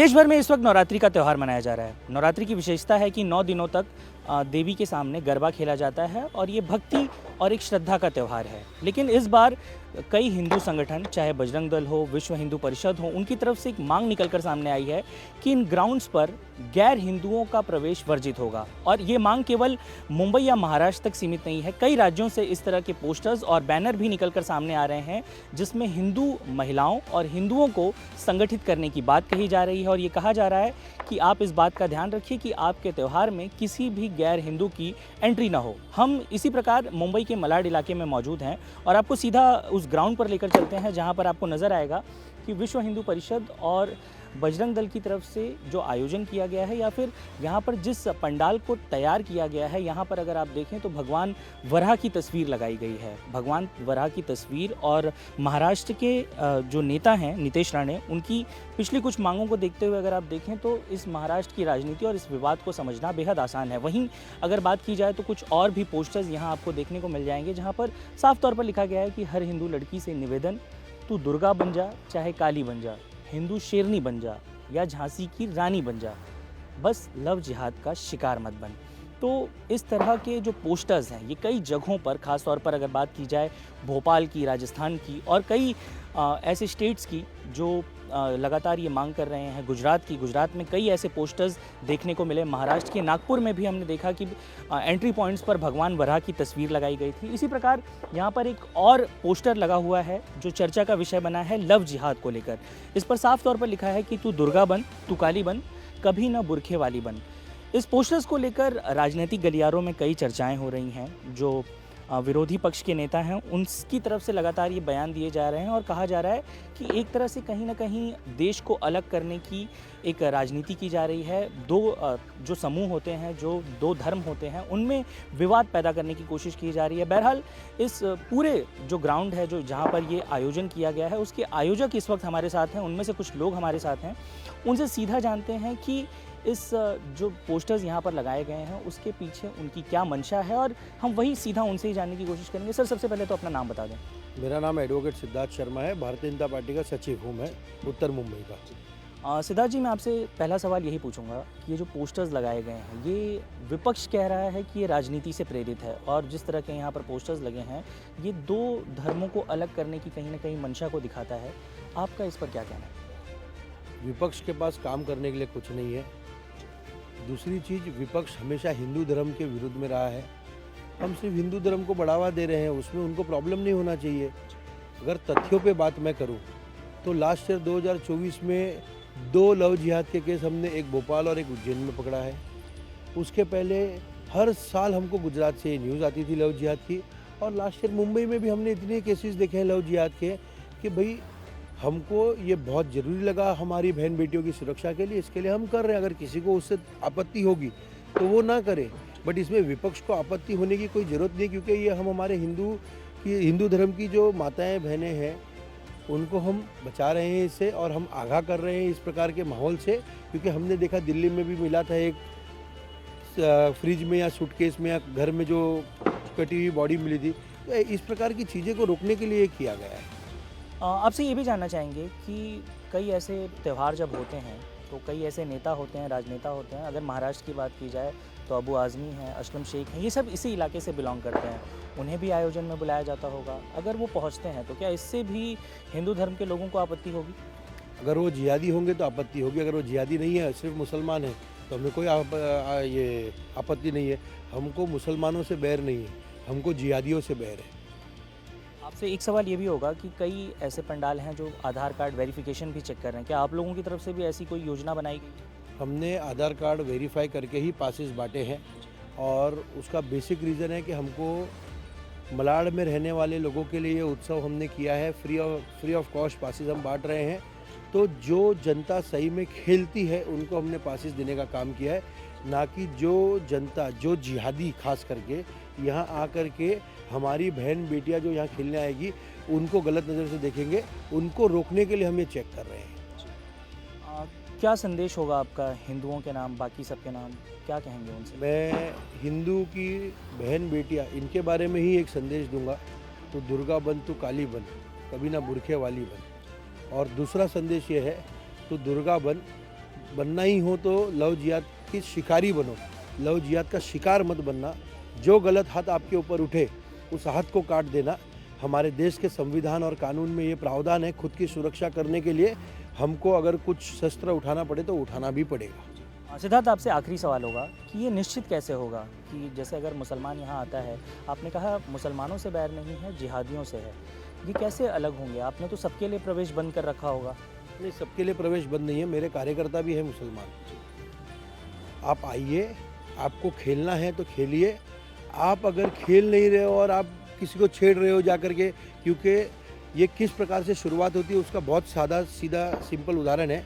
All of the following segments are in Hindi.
देश भर में इस वक्त नवरात्रि का त्यौहार मनाया जा रहा है। नवरात्रि की विशेषता है कि 9 दिनों तक देवी के सामने गरबा खेला जाता है और ये भक्ति और एक श्रद्धा का त्यौहार है। लेकिन इस बार कई हिंदू संगठन, चाहे बजरंग दल हो, विश्व हिंदू परिषद हो, उनकी तरफ से एक मांग निकलकर सामने आई है कि इन ग्राउंड्स पर गैर हिंदुओं का प्रवेश वर्जित होगा। और ये मांग केवल मुंबई या महाराष्ट्र तक सीमित नहीं है। कई राज्यों से इस तरह के पोस्टर्स और बैनर भी निकलकर सामने आ रहे हैं जिसमें हिंदू महिलाओं और हिंदुओं को संगठित करने की बात कही जा रही है। और ये कहा जा रहा है कि आप इस बात का ध्यान रखिए कि आपके त्यौहार में किसी भी गैर हिंदू की एंट्री ना हो। हम इसी प्रकार मुंबई के मलाड इलाके में मौजूद हैं और आपको सीधा उस ग्राउंड पर लेकर चलते हैं जहां पर आपको नज़र आएगा कि विश्व हिंदू परिषद और बजरंग दल की तरफ से जो आयोजन किया गया है या फिर यहाँ पर जिस पंडाल को तैयार किया गया है, यहाँ पर अगर आप देखें तो भगवान वराह की तस्वीर लगाई गई है। भगवान वराह की तस्वीर और महाराष्ट्र के जो नेता हैं नीतेश राणे, उनकी पिछली कुछ मांगों को देखते हुए अगर आप देखें तो इस महाराष्ट्र की राजनीति और इस विवाद को समझना बेहद आसान है। वहीं अगर बात की जाए तो कुछ और भी पोस्टर्स यहाँ आपको देखने को मिल जाएंगे जहाँ पर साफ तौर पर लिखा गया है कि हर हिंदू लड़की से निवेदन, तू दुर्गा बन जा चाहे काली बन जा, हिंदू शेरनी बन जा या झांसी की रानी बन जा, बस लव जिहाद का शिकार मत बन। तो इस तरह के जो पोस्टर्स हैं ये कई जगहों पर, ख़ास तौर पर अगर बात की जाए भोपाल की, राजस्थान की और कई ऐसे स्टेट्स की जो लगातार ये मांग कर रहे हैं, गुजरात में कई ऐसे पोस्टर्स देखने को मिले। महाराष्ट्र के नागपुर में भी हमने देखा कि एंट्री पॉइंट्स पर भगवान वराह की तस्वीर लगाई गई थी। इसी प्रकार यहाँ पर एक और पोस्टर लगा हुआ है जो चर्चा का विषय बना है लव जिहाद को लेकर। इस पर साफ तौर पर लिखा है कि तू दुर्गा बन, तू काली बन, कभी ना बुरखे वाली बन। इस पोस्टर्स को लेकर राजनीतिक गलियारों में कई चर्चाएं हो रही हैं। जो विरोधी पक्ष के नेता हैं उनकी तरफ से लगातार ये बयान दिए जा रहे हैं और कहा जा रहा है कि एक तरह से कहीं ना कहीं देश को अलग करने की एक राजनीति की जा रही है। दो जो समूह होते हैं, जो दो धर्म होते हैं, उनमें विवाद पैदा करने की कोशिश की जा रही है। बहरहाल इस पूरे जो ग्राउंड है, जो जहाँ पर ये आयोजन किया गया है, उसके आयोजक इस वक्त हमारे साथ हैं। उनमें से कुछ लोग हमारे साथ हैं, उनसे सीधा जानते हैं कि इस जो पोस्टर्स यहाँ पर लगाए गए हैं उसके पीछे उनकी क्या मंशा है और हम वही सीधा उनसे ही जानने की कोशिश करेंगे। सर, सबसे पहले तो अपना नाम बता दें। मेरा नाम एडवोकेट सिद्धार्थ शर्मा है, भारतीय जनता पार्टी का सचिव हूँ मैं, उत्तर मुंबई का। सिद्धार्थ जी, मैं आपसे पहला सवाल यही पूछूंगा कि ये जो पोस्टर्स लगाए गए हैं ये विपक्ष कह रहा है कि ये राजनीति से प्रेरित है और जिस तरह के यहाँ पर पोस्टर्स लगे हैं ये दो धर्मों को अलग करने की कहीं ना कहीं मंशा को दिखाता है। आपका इस पर क्या कहना है? विपक्ष के पास काम करने के लिए कुछ नहीं है। दूसरी चीज़, विपक्ष हमेशा हिंदू धर्म के विरुद्ध में रहा है। हम सिर्फ हिंदू धर्म को बढ़ावा दे रहे हैं, उसमें उनको प्रॉब्लम नहीं होना चाहिए। अगर तथ्यों पे बात मैं करूं तो लास्ट ईयर 2024 में 2 लव जिहाद के केस हमने एक भोपाल और एक उज्जैन में पकड़ा है। उसके पहले हर साल हमको गुजरात से न्यूज़ आती थी लव जिहाद की, और लास्ट ईयर मुंबई में भी हमने इतने केसेस देखे हैं लव जिहाद के कि भाई हमको ये बहुत ज़रूरी लगा हमारी बहन बेटियों की सुरक्षा के लिए, इसके लिए हम कर रहे हैं। अगर किसी को उससे आपत्ति होगी तो वो ना करे, बट इसमें विपक्ष को आपत्ति होने की कोई ज़रूरत नहीं, क्योंकि ये हम हमारे हिंदू धर्म की जो माताएं बहनें हैं उनको हम बचा रहे हैं इससे, और हम आगाह कर रहे हैं इस प्रकार के माहौल से। क्योंकि हमने देखा दिल्ली में भी मिला था एक फ्रिज में या सूटकेस में या घर में जो कटी हुई बॉडी मिली थी। तो इस प्रकार की चीज़ें को रोकने के लिए किया गया है। आपसे ये भी जानना चाहेंगे कि कई ऐसे त्यौहार जब होते हैं तो कई ऐसे नेता होते हैं, राजनेता होते हैं। अगर महाराष्ट्र की बात की जाए तो अबू आज़मी हैं, असलम शेख हैं, ये सब इसी इलाके से बिलोंग करते हैं। उन्हें भी आयोजन में बुलाया जाता होगा। अगर वो पहुंचते हैं तो क्या इससे भी हिंदू धर्म के लोगों को आपत्ति होगी? अगर वो जिहादी होंगे तो आपत्ति होगी। अगर वो जिहादी नहीं है, सिर्फ मुसलमान है, तो हमें कोई ये आपत्ति नहीं है। हमको मुसलमानों से बैर नहीं है, हमको जिहादियों से बैर है। आपसे एक सवाल ये भी होगा कि कई ऐसे पंडाल हैं जो आधार कार्ड वेरिफिकेशन भी चेक कर रहे हैं। क्या आप लोगों की तरफ से भी ऐसी कोई योजना बनाई गई? हमने आधार कार्ड वेरीफाई करके ही पासेस बांटे हैं, और उसका बेसिक रीज़न है कि हमको मलाड में रहने वाले लोगों के लिए ये उत्सव हमने किया है। फ्री ऑफ कॉस्ट पासेस हम बांट रहे हैं। तो जो जनता सही में खेलती है उनको हमने पासेस देने का काम किया है, ना कि जो जनता, जो जिहादी खास करके यहाँ आकर के हमारी बहन बेटियाँ जो यहाँ खेलने आएगी उनको गलत नज़र से देखेंगे, उनको रोकने के लिए हम ये चेक कर रहे हैं। क्या संदेश होगा आपका हिंदुओं के नाम, बाकी सबके नाम, क्या कहेंगे उनसे? मैं हिंदू की बहन बेटियाँ इनके बारे में ही एक संदेश दूंगा, तो दुर्गा बन, तू काली बन, कभी ना बुरखे वाली बन। और दूसरा संदेश ये है, तो दुर्गा बन, बनना ही हो तो लव जिहाद की शिकारी बनो, लव जिहाद का शिकार मत बनना। जो गलत हाथ आपके ऊपर उठे उस हाथ को काट देना। हमारे देश के संविधान और कानून में ये प्रावधान है, खुद की सुरक्षा करने के लिए हमको अगर कुछ शस्त्र उठाना पड़े तो उठाना भी पड़ेगा। सिद्धार्थ, आपसे आखिरी सवाल होगा कि ये निश्चित कैसे होगा कि जैसे अगर मुसलमान यहाँ आता है, आपने कहा मुसलमानों से बैर नहीं है, जिहादियों से है, ये कैसे अलग होंगे? आपने तो सबके लिए प्रवेश बंद कर रखा होगा। नहीं, सबके लिए प्रवेश बंद नहीं है, मेरे कार्यकर्ता भी है मुसलमान। आप आइए, आपको खेलना है तो खेलिए। आप अगर खेल नहीं रहे हो और आप किसी को छेड़ रहे हो जाकर के, क्योंकि ये किस प्रकार से शुरुआत होती है उसका बहुत सादा सीधा सिंपल उदाहरण है।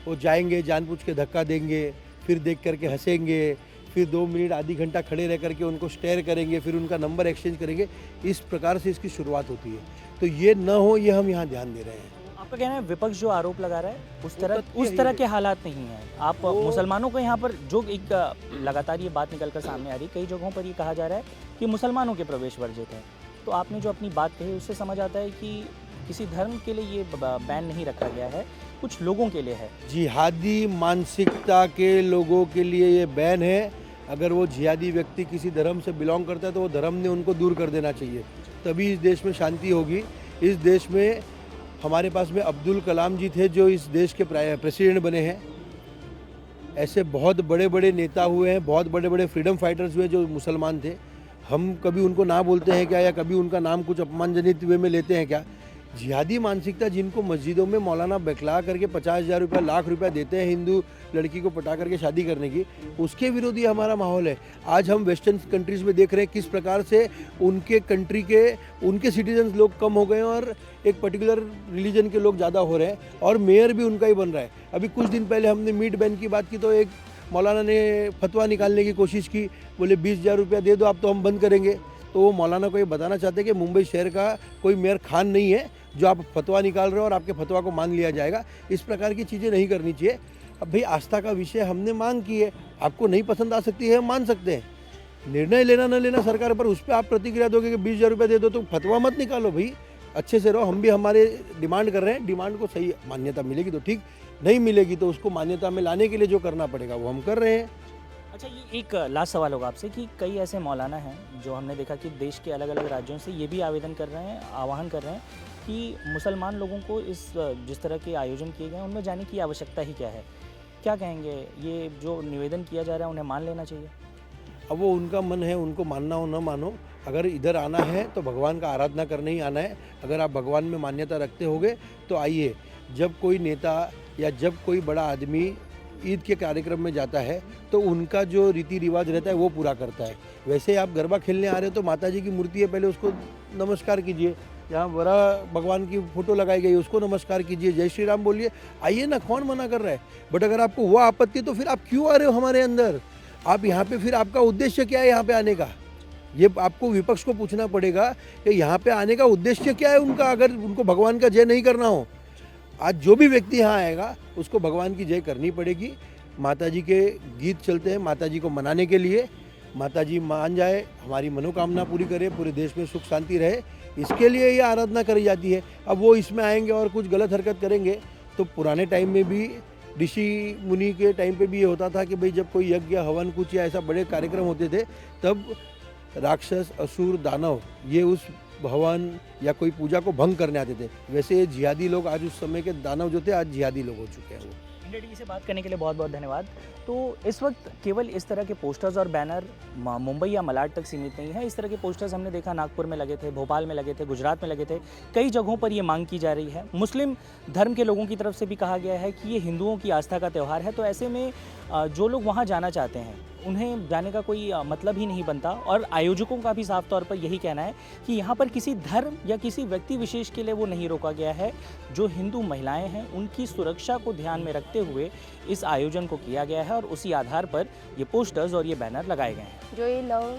वो जाएंगे, जानबूझ के धक्का देंगे, फिर देख करके हंसेंगे, फिर 2 मिनट आधी घंटा खड़े रह करके उनको स्टेयर करेंगे, फिर उनका नंबर एक्सचेंज करेंगे। इस प्रकार से इसकी शुरुआत होती है। तो ये न हो, ये हम यहाँ ध्यान दे रहे हैं। आपका कहना है विपक्ष जो आरोप लगा रहा है उस तथ्य तरह ही के हालात नहीं हैं। आप मुसलमानों को यहाँ पर जो एक लगातार ये बात निकल कर सामने आ रही, कई जगहों पर ये कहा जा रहा है कि मुसलमानों के प्रवेश वर्जित है। तो आपने जो अपनी बात कही उससे समझ आता है कि किसी धर्म के लिए ये बैन नहीं रखा गया है, कुछ लोगों के लिए है। जिहादी मानसिकता के लोगों के लिए ये बैन है। अगर वो जिहादी व्यक्ति किसी धर्म से बिलोंग करता है तो वो धर्म ने उनको दूर कर देना चाहिए, तभी इस देश में शांति होगी। इस देश में हमारे पास में अब्दुल कलाम जी थे जो इस देश के प्रेसिडेंट बने हैं। ऐसे बहुत बड़े बड़े नेता हुए हैं, बहुत बड़े बड़े फ्रीडम फाइटर्स हुए जो मुसलमान थे। हम कभी उनको ना बोलते हैं क्या, या कभी उनका नाम कुछ अपमानजनित वे में लेते हैं क्या? जिहादी मानसिकता जिनको मस्जिदों में मौलाना बहला करके 50,000 रुपया, लाख रुपया देते हैं हिंदू लड़की को पटा करके शादी करने की, उसके विरोधी हमारा माहौल है। आज हम वेस्टर्न कंट्रीज़ में देख रहे हैं किस प्रकार से उनके कंट्री के उनके सिटीजन्स लोग कम हो गए हैं और एक पर्टिकुलर रिलीजन के लोग ज़्यादा हो रहे हैं, और मेयर भी उनका ही बन रहा है। अभी कुछ दिन पहले हमने मीट बैन की बात की तो एक मौलाना ने फतवा निकालने की कोशिश की, बोले 20,000 रुपया दे दो आप तो हम बंद करेंगे। तो वो मौलाना को ये बताना चाहते हैं कि मुंबई शहर का कोई मेयर खान नहीं है जो आप फतवा निकाल रहे हो और आपके फतवा को मान लिया जाएगा। इस प्रकार की चीज़ें नहीं करनी चाहिए। अब भाई आस्था का विषय हमने मांग की है, आपको नहीं पसंद आ सकती है, हम मान सकते हैं। निर्णय लेना न लेना सरकार पर, उस पर आप प्रतिक्रिया दोगे कि 20,000 रुपया दे दो, तो फतवा मत निकालो भाई, अच्छे से रहो। हम भी हमारे डिमांड कर रहे हैं, डिमांड को सही मान्यता मिलेगी तो ठीक, नहीं मिलेगी तो उसको मान्यता में लाने के लिए जो करना पड़ेगा वो हम कर रहे हैं। अच्छा, ये एक लास्ट सवाल होगा आपसे कि कई ऐसे मौलाना हैं जो हमने देखा कि देश के अलग अलग राज्यों से ये भी आवेदन कर रहे हैं, आह्वान कर रहे हैं कि मुसलमान लोगों को इस जिस तरह के आयोजन किए गए उनमें जाने की आवश्यकता ही क्या है? क्या कहेंगे? ये जो निवेदन किया जा रहा है उन्हें मान लेना चाहिए? अब वो उनका मन है, उनको मानना हो न मानो। अगर इधर आना है तो भगवान का आराधना करने ही आना है। अगर आप भगवान में मान्यता रखते होगे तो आइए। जब कोई नेता या जब कोई बड़ा आदमी ईद के कार्यक्रम में जाता है तो उनका जो रीति रिवाज रहता है वो पूरा करता है। वैसे आप गरबा खेलने आ रहे हो तो माता जी की मूर्ति है, पहले उसको नमस्कार कीजिए। यहाँ बड़ा भगवान की फोटो लगाई गई उसको नमस्कार कीजिए, जय श्री राम बोलिए, आइए ना, कौन मना कर रहा है? बट अगर आपको वो आपत्ति है तो फिर आप क्यों आ रहे हो हमारे अंदर? आप यहाँ पे फिर आपका उद्देश्य क्या है यहाँ पे आने का? ये आपको विपक्ष को पूछना पड़ेगा कि यहाँ पे आने का उद्देश्य क्या है उनका, अगर उनको भगवान का जय नहीं करना हो। आज जो भी व्यक्ति यहाँ आएगा उसको भगवान की जय करनी पड़ेगी। माता जी के गीत चलते हैं माता जी को मनाने के लिए। माता जी मान जाए, हमारी मनोकामना पूरी करे, पूरे देश में सुख शांति रहे, इसके लिए ये आराधना करी जाती है। अब वो इसमें आएंगे और कुछ गलत हरकत करेंगे तो पुराने टाइम में भी ऋषि मुनि के टाइम पे भी ये होता था कि भाई जब कोई यज्ञ हवन कुछ या ऐसा बड़े कार्यक्रम होते थे तब राक्षस असुर दानव ये उस भवन या कोई पूजा को भंग करने आते थे। वैसे ये जिहादी लोग आज उस समय के दानव जो थे आज जिहादी लोग हो चुके हैं। वो इंडिया टीवी से बात करने के लिए बहुत बहुत धन्यवाद। तो इस वक्त केवल इस तरह के पोस्टर्स और बैनर मुंबई या मलाड तक सीमित नहीं है। इस तरह के पोस्टर्स हमने देखा नागपुर में लगे थे, भोपाल में लगे थे, गुजरात में लगे थे। कई जगहों पर ये मांग की जा रही है। मुस्लिम धर्म के लोगों की तरफ से भी कहा गया है कि ये हिंदुओं की आस्था का त्यौहार है। तो ऐसे में जो लोग वहाँ जाना चाहते हैं उन्हें जाने का कोई मतलब ही नहीं बनता। और आयोजकों का भी साफ तौर पर यही कहना है कि यहाँ पर किसी धर्म या किसी व्यक्ति विशेष के लिए वो नहीं रोका गया है। जो हिंदू महिलाएं हैं उनकी सुरक्षा को ध्यान में रखते हुए इस आयोजन को किया गया है और उसी आधार पर ये पोस्टर्स और ये बैनर लगाए गए हैं। जो ये लव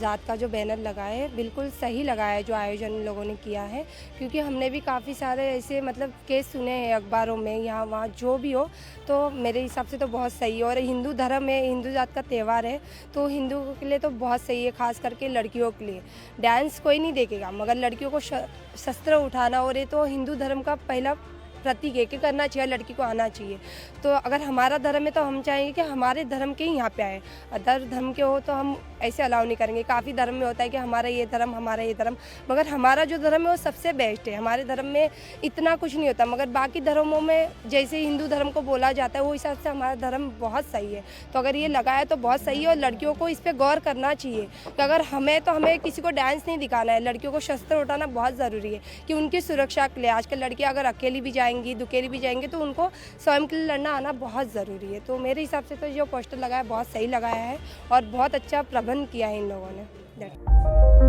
जात का जो बैनर लगाया है बिल्कुल सही लगाया है जो आयोजन लोगों ने किया है, क्योंकि हमने भी काफ़ी सारे ऐसे मतलब केस सुने हैं अखबारों में यहाँ वहाँ जो भी हो। तो मेरे हिसाब से तो बहुत सही है। और हिंदू धर्म है, हिंदू जात का त्यौहार है तो हिंदुओं के लिए तो बहुत सही है, खास करके लड़कियों के लिए। डांस कोई नहीं देखेगा मगर लड़कियों को शस्त्र उठाना, और ये तो हिंदू धर्म का पहला प्रतीक है कि करना चाहिए, लड़की को आना चाहिए। तो अगर हमारा धर्म है तो हम चाहेंगे कि हमारे धर्म के ही यहाँ पे आए, अदर धर्म के हो तो हम ऐसे अलाउ नहीं करेंगे। काफ़ी धर्म में होता है कि हमारा ये धर्म, हमारा ये धर्म, मगर हमारा जो धर्म है वो सबसे बेस्ट है। हमारे धर्म में इतना कुछ नहीं होता, मगर बाकी धर्मों में जैसे हिंदू धर्म को बोला जाता है वो हिसाब से हमारा धर्म बहुत सही है। तो अगर ये लगाया तो बहुत सही है और लड़कियों को इस पर गौर करना चाहिए कि अगर हमें किसी को डांस नहीं दिखाना है, लड़कियों को शस्त्र उठाना बहुत ज़रूरी है कि उनकी सुरक्षा के लिए। आजकल लड़कियाँ अगर अकेली भी जाएंगी, दुकेली भी जाएंगी तो उनको स्वयं के लिए लड़ना आना बहुत ज़रूरी है। तो मेरे हिसाब से तो जो पोस्टर लगाया बहुत सही लगाया है और बहुत अच्छा प्रबंध किया है इन लोगों ने।